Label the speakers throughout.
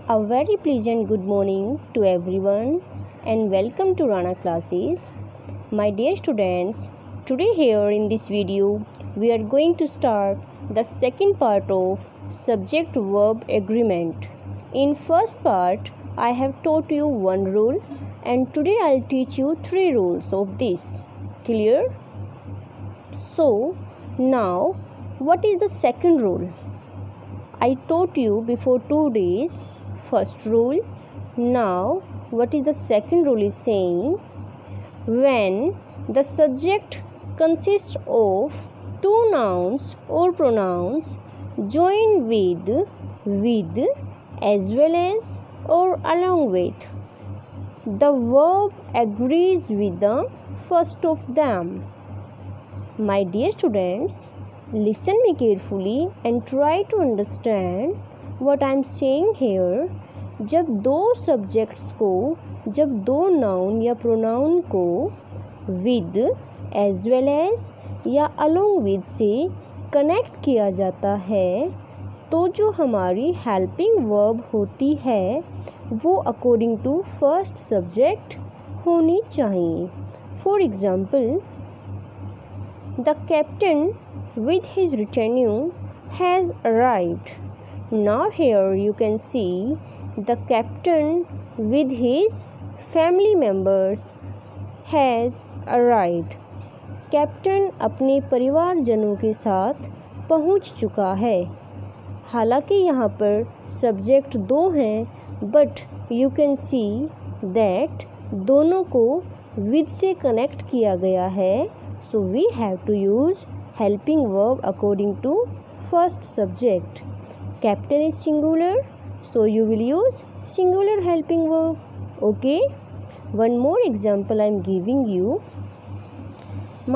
Speaker 1: A very pleasant good morning to everyone and welcome to Rana classes. My dear students, today here in this video we are going to start the second part of subject verb agreement. In first part I have taught you one rule and today I'll teach you three rules of this. Clear? So now what is the second rule? I taught you before 2 days first rule. Now what is the second rule is saying when the subject consists of two nouns or pronouns joined with as well as or along with, the verb agrees with the first of them. My dear students, listen me carefully and try to understand what I am saying here. जब दो subjects को, जब दो noun या pronoun को with as well as या along with से connect किया जाता है तो जो हमारी हेल्पिंग वर्ब होती है वो अकॉर्डिंग टू फर्स्ट सब्जेक्ट होनी चाहिए. For example, the captain with his retinue has arrived. Now here you can see the captain with his family members has arrived. Captain अपने परिवारजनों के साथ पहुंच चुका है. हालांकि यहाँ पर सब्जेक्ट दो हैं but you can see that दोनों को विद से कनेक्ट किया गया है. So we have to use helping verb according to first subject. Captain is singular, so you will use singular helping verb. Okay, one more example I am giving you.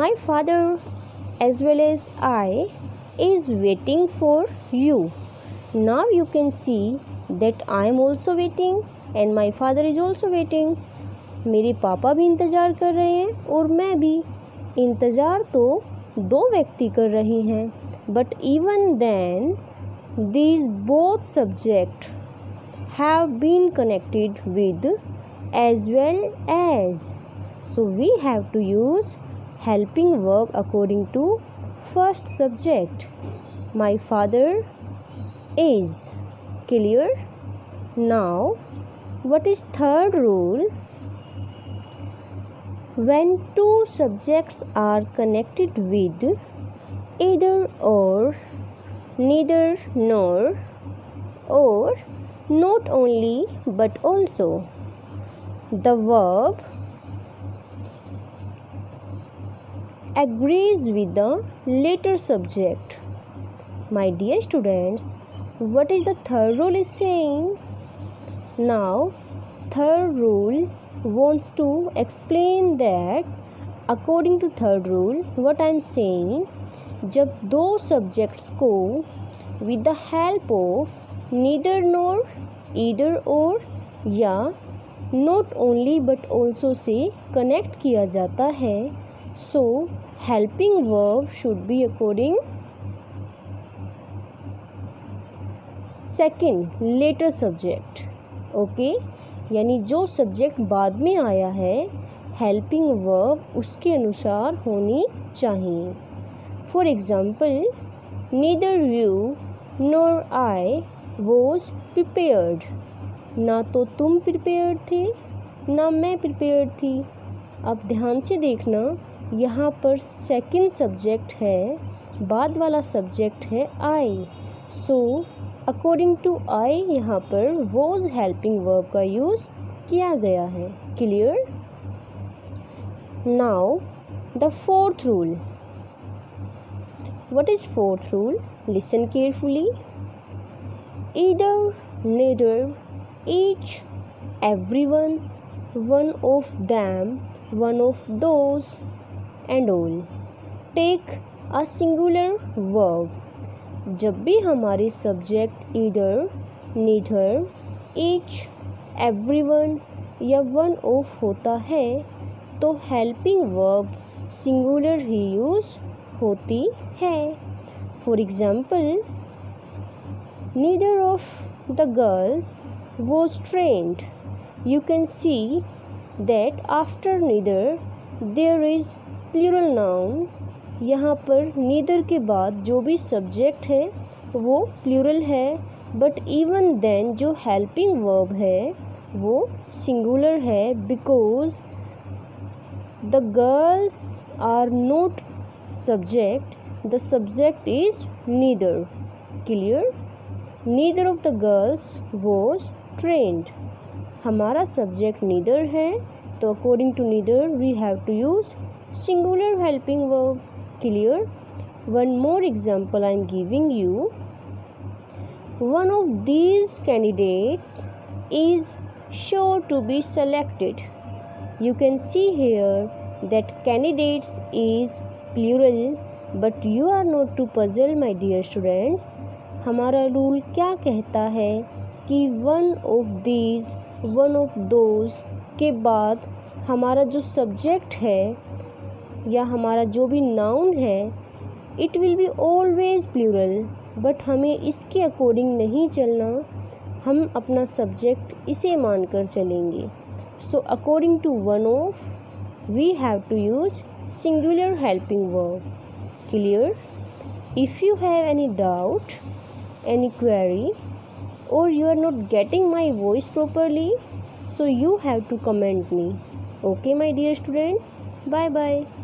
Speaker 1: My father as well as I is waiting for you. Now you can see that I am also waiting and my father is also waiting. मेरे पापा भी इंतज़ार कर रहे हैं और मैं भी. इंतज़ार तो दो व्यक्ति कर रहे हैं but even then these both subject have been connected with as well as. So we have to use helping verb according to first subject. My father is. Clear? Now what is third rule? When two subjects are connected with either or, neither nor, or not only but also, the verb agrees with the later subject. My dear students, what is the third rule is saying? Now, third rule wants to explain that according to third rule what I am saying, जब दो subjects को with the help of neither nor, either or या not only but also से connect किया जाता है so helping verb should be according second later subject. Okay, यानी जो सब्जेक्ट बाद में आया है हेल्पिंग वर्ब उसके अनुसार होनी चाहिए. For example, neither you NOR I was prepared. ना तो तुम प्रिपेयर्ड थे ना मैं प्रिपेयर्ड थी. अब ध्यान से देखना, यहाँ पर सेकंड सब्जेक्ट है, बाद वाला सब्जेक्ट है आई. सो अकॉर्डिंग टू आई यहाँ पर वॉज हेल्पिंग वर्ब का यूज़ किया गया है. Clear? Now the fourth rule. What is fourth rule? Listen carefully. Either, neither, each, everyone, one of them, one of those and all. Take a singular verb. जब भी हमारे subject either, neither, each, everyone या one of होता है तो helping verb singular ही use होती है. For example, neither of the girls was trained. You can see that after neither there is plural noun. यहाँ पर neither के बाद जो भी subject है वो plural है, but even then जो helping verb है वो singular है, because the girls are not subject, the subject is neither. Clear? Neither of the girls was trained. हमारा subject neither है, तो according to neither we have to use singular helping verb. Clear? One more example I am giving you. One of these candidates is sure to be selected. You can see here that candidates is plural, but you are not to puzzle my dear students. हमारा rule क्या कहता है कि one of these, one of those के बाद हमारा जो subject है या हमारा जो भी नाउन है it will be always plural, but हमें इसके अकॉर्डिंग नहीं चलना, हम अपना सब्जेक्ट इसे मानकर चलेंगे. So according to one of we have to use singular helping verb. Clear? If you have any doubt, any query, or you are not getting my voice properly, so you have to comment me. Okay my dear students, bye bye.